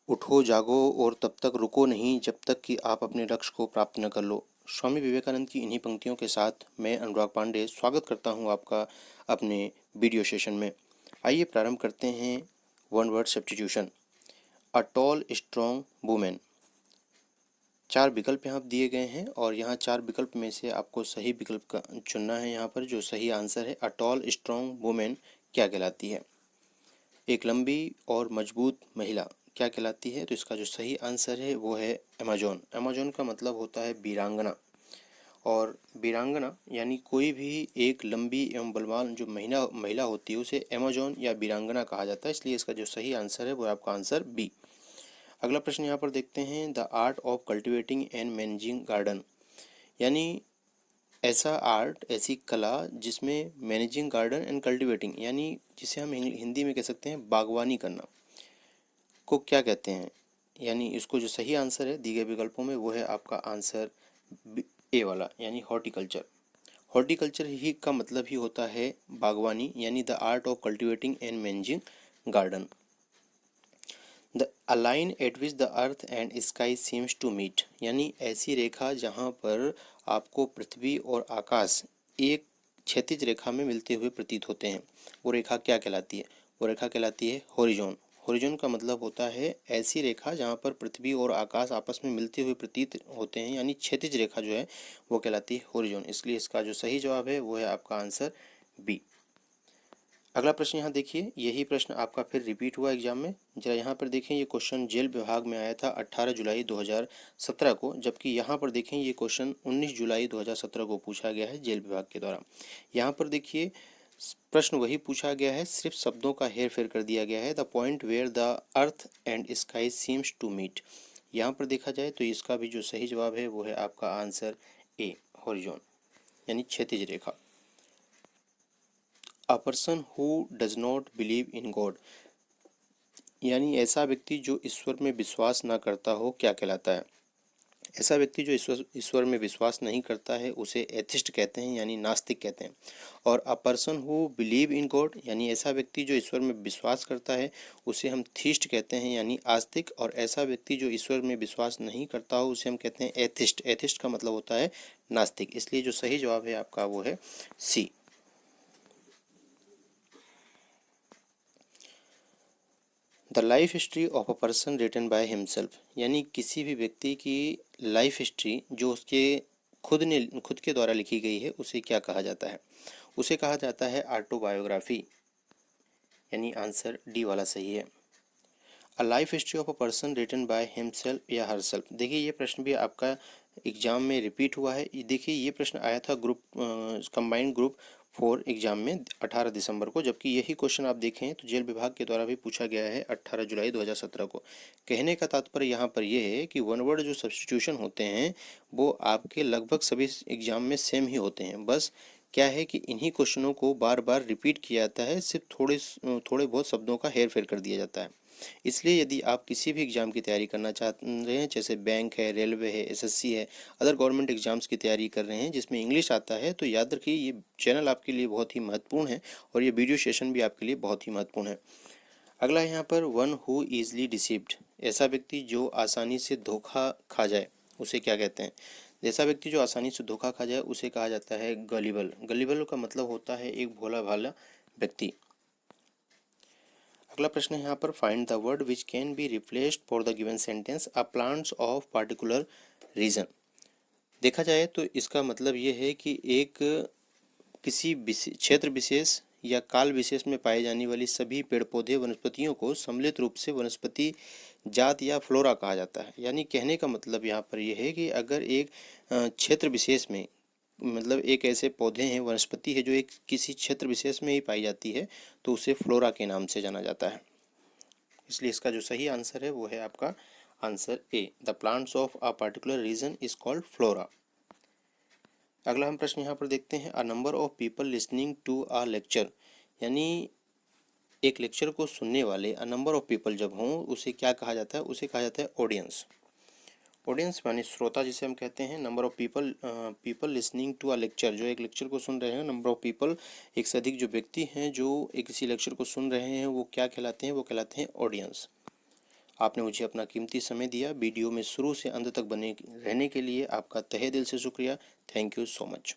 उठो जागो और तब तक रुको नहीं जब तक कि आप अपने लक्ष्य को प्राप्त न कर लो। स्वामी विवेकानंद की इन्हीं पंक्तियों के साथ मैं अनुराग पांडे स्वागत करता हूं आपका अपने वीडियो सेशन में। आइए प्रारंभ करते हैं one word substitution. A tall strong women. 4 विकल्प यहाँ दिए गए हैं और यहाँ 4 विकल्प में से आपको सही विकल्प का चुनना है। यहाँ पर जो सही आंसर है, अ टॉल स्ट्रॉन्ग वुमेन क्या कहलाती है? एक लंबी और मजबूत महिला क्या कहलाती है? तो इसका जो सही आंसर है वो है अमेजोन। अमेजोन का मतलब होता है वीरांगना, और वीरांगना यानी कोई भी एक लंबी एवं बलवान जो महिला महिला होती है उसे अमेजोन या वीरांगना कहा जाता है। इसलिए इसका जो सही आंसर है वो है आपका आंसर बी। अगला प्रश्न यहाँ पर देखते हैं, the art of cultivating and managing garden, यानी ऐसा आर्ट, ऐसी कला जिसमें मैनेजिंग गार्डन एंड कल्टिवेटिंग, यानी जिसे हम हिंदी में कह सकते हैं बागवानी करना, को क्या कहते हैं? यानी इसको जो सही आंसर है दिए गए विकल्पों में वो है आपका आंसर ए वाला, यानी हॉर्टिकल्चर। हॉर्टिकल्चर ही का मतलब ही होता है बागवानी, यानी the art of cultivating and managing garden. The a line at which the earth and sky seems to meet, यानी ऐसी रेखा जहाँ पर आपको पृथ्वी और आकाश एक क्षैतिज रेखा में मिलते हुए प्रतीत होते हैं, वो रेखा क्या कहलाती है? वो रेखा कहलाती है होरिजोन। होरिजोन का मतलब होता है ऐसी रेखा जहाँ पर पृथ्वी और आकाश आपस में मिलते हुए प्रतीत होते हैं, यानी क्षैतिज रेखा जो है वो कहलाती है होरिजोन। इसलिए इसका जो सही जवाब है वो है आपका आंसर बी। अगला प्रश्न यहाँ देखिए, यही प्रश्न आपका फिर रिपीट हुआ एग्जाम में। जरा यहाँ पर देखें, ये क्वेश्चन जेल विभाग में आया था 18 जुलाई 2017 को, जबकि यहाँ पर देखें ये क्वेश्चन 19 जुलाई 2017 को पूछा गया है जेल विभाग के द्वारा। यहाँ पर देखिए प्रश्न वही पूछा गया है, सिर्फ शब्दों का हेर फेर कर दिया गया है। The point where the earth and sky seems to meet, यहाँ पर देखा जाए तो इसका भी जो सही जवाब है वो है आपका आंसर ए, हॉरिजॉन, यानी क्षैतिज रेखा। A person who does not believe in God, यानी ऐसा व्यक्ति जो ईश्वर में विश्वास ना करता हो क्या कहलाता है? ऐसा व्यक्ति जो ईश्वर में विश्वास नहीं करता है उसे एथिस्ट कहते हैं, यानी नास्तिक कहते हैं। और अ person who believe in God, यानी ऐसा व्यक्ति जो ईश्वर में विश्वास करता है उसे हम थीस्ट कहते हैं, यानी आस्तिक। और ऐसा व्यक्ति जो ईश्वर में विश्वास नहीं करता हो उसे हम कहते हैं एथिस्ट। एथिस्ट का मतलब होता है नास्तिक। इसलिए जो सही जवाब है आपका वो है C. The life history of a person written by himself, यानी किसी भी व्यक्ति की लाइफ हिस्ट्री जो उसके खुद के द्वारा लिखी गई है उसे क्या कहा जाता है? उसे कहा जाता है ऑटोबायोग्राफी, यानी आंसर डी वाला सही है। A life history of a person written by himself या हरसेल्फ, देखिए ये प्रश्न भी आपका एग्जाम में रिपीट हुआ है। देखिए ये प्रश्न आया था ग्रुप कंबाइंड ग्रुप 4 एग्जाम में 18 दिसंबर को, जबकि यही क्वेश्चन आप देखें तो जेल विभाग के द्वारा भी पूछा गया है 18 जुलाई 2017 को। कहने का तात्पर्य यहाँ पर यह है कि वन वर्ड जो सब्स्टिट्यूशन होते हैं वो आपके लगभग सभी एग्जाम में सेम ही होते हैं। बस क्या है कि इन्हीं क्वेश्चनों को बार बार रिपीट किया जाता है, सिर्फ थोड़े बहुत शब्दों का हेर फेर कर दिया जाता है। इसलिए यदि आप किसी भी एग्ज़ाम की तैयारी करना चाह रहे हैं, जैसे बैंक है, रेलवे है, एसएससी है, अदर गवर्नमेंट एग्जाम्स की तैयारी कर रहे हैं जिसमें इंग्लिश आता है, तो याद रखिए ये चैनल आपके लिए बहुत ही महत्वपूर्ण है और ये वीडियो सेशन भी आपके लिए बहुत ही महत्वपूर्ण है। अगला है यहाँ पर, वन हु ईजली डिसीव्ड, ऐसा व्यक्ति जो आसानी से धोखा खा जाए उसे क्या कहते हैं? जैसा व्यक्ति जो आसानी से धोखा खा जाए उसे कहा जाता है गलिबल। गलिबल का मतलब होता है एक भोला भाला व्यक्ति। अगला प्रश्न है यहाँ पर, find the word which can be replaced for the given sentence a plants of particular reason. देखा जाए तो इसका मतलब ये है कि एक किसी क्षेत्र विशेष या काल विशेष में पाए जाने वाली सभी पेड़ पौधे वनस्पतियों को सम्मिलित रूप से वनस्पति जात या फ्लोरा कहा जाता है। यानी कहने का मतलब यहाँ पर यह है कि अगर एक क्षेत्र विशेष में, मतलब एक ऐसे पौधे हैं, वनस्पति है जो एक किसी क्षेत्र विशेष में ही पाई जाती है तो उसे फ्लोरा के नाम से जाना जाता है। इसलिए इसका जो सही आंसर है वो है आपका answer A, the plants of a particular region is called flora. अगला हम प्रश्न यहाँ पर देखते हैं, a number of people listening to a lecture, यानी एक लेक्चर को सुनने वाले अ नंबर ऑफ पीपल जब हों उसे क्या कहा जाता है? उसे कहा जाता है ऑडियंस। ऑडियंस यानी श्रोता जिसे हम कहते हैं। Number of people listening to a lecture, जो एक लेक्चर को सुन रहे हैं, नंबर ऑफ पीपल एक से अधिक जो व्यक्ति हैं जो एक किसी लेक्चर को सुन रहे हैं वो क्या कहलाते हैं? वो कहलाते हैं ऑडियंस। आपने मुझे अपना कीमती समय दिया। वीडियो में शुरू से अंत तक बने रहने के लिए आपका तहे दिल से शुक्रिया। Thank you so much.